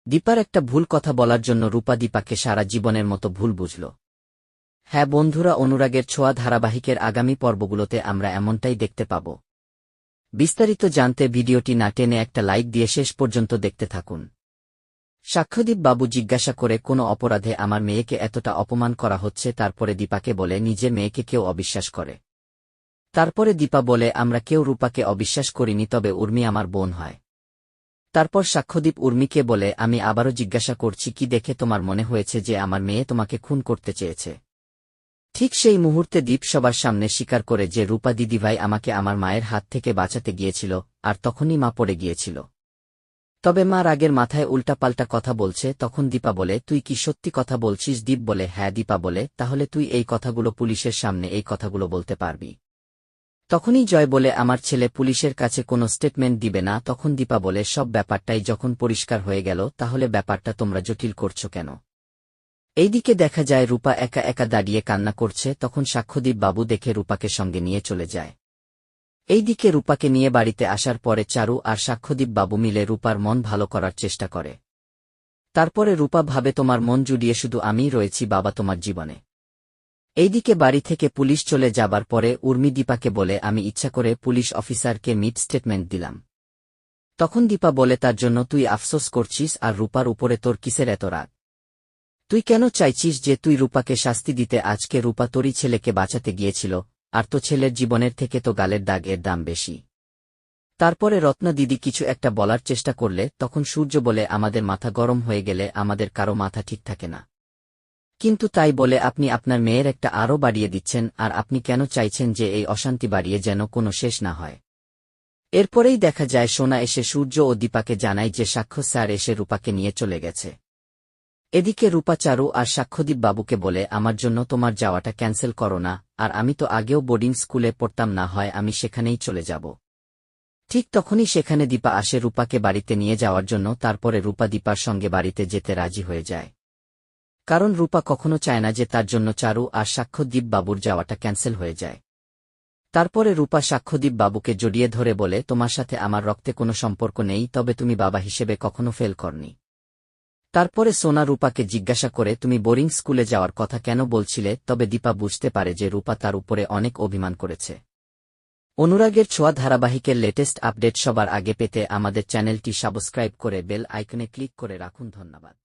দীপার একটা ভুল কথা বলার জন্য রূপা দীপাকে সারা জীবনের মতো ভুল বুঝল। হ্যাঁ বন্ধুরা, অনুরাগের ছোঁয়া ধারাবাহিকের আগামী পর্বগুলোতে আমরা এমনটাই দেখতে পাব। বিস্তারিত জানতে ভিডিওটি না টেনে একটা লাইক দিয়ে শেষ পর্যন্ত দেখতে থাকুন। সাক্ষ্যদীপ বাবু জিজ্ঞাসা করে, কোনো অপরাধে আমার মেয়েকে এতটা অপমান করা হচ্ছে? তারপরে দীপাকে বলে, নিজের মেয়েকে কেউ অবিশ্বাস করে। তারপরে দীপা বলে, আমরা কেউ রূপাকে অবিশ্বাস করিনি, তবে উর্মি আমার বোন হয়। তারপর সাক্ষ্যদীপ উর্মিকে বলে, আমি আবারও জিজ্ঞাসা করছি, কি দেখে তোমার মনে হয়েছে যে আমার মেয়ে তোমাকে খুন করতে চেয়েছে? ঠিক সেই মুহূর্তে দীপ সবার সামনে স্বীকার করে যে রূপা দিদিভাই আমাকে আমার মায়ের হাত থেকে বাঁচাতে গিয়েছিল, আর তখনই মা পড়ে গিয়েছিল। তবে মা রাগের মাথায় উল্টাপাল্টা কথা বলছে। তখন দীপা বলে, তুই কি সত্যি কথা বলছিস? দীপ বলে, হ্যাঁ। দীপা বলে, তাহলে তুই এই কথাগুলো পুলিশের সামনে এই কথাগুলো বলতে পারবি? তখনই জয় বলে, আমার ছেলে পুলিশের কাছে কোনো স্টেটমেন্ট দিবে না। তখন দীপা বলে, সব ব্যাপারটাই যখন পরিষ্কার হয়ে গেল, তাহলে ব্যাপারটা তোমরা জটিল করছো কেন? এইদিকে দেখা যায় রূপা একা একা দাঁড়িয়ে কান্না করছে। তখন সাক্ষ্যদীপ বাবু দেখে রূপাকে সঙ্গে নিয়ে চলে যায়। এইদিকে রূপাকে নিয়ে বাড়িতে আসার পরে চারু আর সাক্ষ্যদীপ বাবু মিলে রূপার মন ভালো করার চেষ্টা করে। তারপরে রূপা ভাবে, তোমার মন জুড়িয়ে শুধু আমিই রয়েছি বাবা তোমার জীবনে। এইদিকে বাড়ি থেকে পুলিশ চলে যাবার পরে উর্মি দীপাকে বলে, আমি ইচ্ছা করে পুলিশ অফিসারকে মিট স্টেটমেন্ট দিলাম। তখন দীপা বলে, তার জন্য তুই আফসোস করছিস? আর রূপার উপরে তোর কিসের এত রাগ? তুই কেন চাইছিস যে তুই রূপাকে শাস্তি দিতে? আজকে রূপা তোরই ছেলেকে বাঁচাতে গিয়েছিল, আর তো ছেলের জীবনের থেকে তো গালের দাগ এর দাম বেশি। তারপরে রত্না দিদি কিছু একটা বলার চেষ্টা করলে তখন সূর্য বলে, আমাদের মাথা গরম হয়ে গেলে আমাদের কারো মাথা ঠিক থাকে না। কিন্তু তাই বলে আপনি আপনার মেয়ের একটা আরও বাড়িয়ে দিচ্ছেন, আর আপনি কেন চাইছেন যে এই অশান্তি বাড়িয়ে যেন কোনো শেষ না হয়? এরপরেই দেখা যায় সোনা এসে সূর্য ও দীপাকে জানায় যে সাক্ষ্য স্যার এসে রূপাকে নিয়ে চলে গেছে। এদিকে রূপা চারু আর সাক্ষ্যদীপ বাবুকে বলে, আমার জন্য তোমার যাওয়াটা ক্যান্সেল করো না, আর আমি তো আগেও বোর্ডিং স্কুলে পড়তাম, না হয় আমি সেখানেই চলে যাব। ঠিক তখনই সেখানে দীপা আসে রূপাকে বাড়িতে নিয়ে যাওয়ার জন্য। তারপরে রূপা দীপার সঙ্গে বাড়িতে যেতে রাজি হয়ে যায়, কারণ রূপা কখনো চায় না যে তার জন্য চারু আর সাক্ষ্যদীপ বাবুর যাওয়াটা ক্যান্সেল হয়ে যায়। তারপরে রূপা সাক্ষ্যদীপ বাবুকে জড়িয়ে ধরে বলে, তোমার সাথে আমার রক্তে কোনো সম্পর্ক নেই, তবে তুমি বাবা হিসেবে কখনো ফেল করনি। তারপরে সোনা রূপাকে জিজ্ঞাসা করে, তুমি বোর্ডিং স্কুলে যাওয়ার কথা কেন বলছিলে? তবে দীপা বুঝতে পারে যে রূপা তার উপরে অনেক অভিমান করেছে। অনুরাগের ছোঁয়া ধারাবাহিকের লেটেস্ট আপডেট সবার আগে পেতে আমাদের চ্যানেলটি সাবস্ক্রাইব করে বেল আইকনে ক্লিক করে রাখুন। ধন্যবাদ।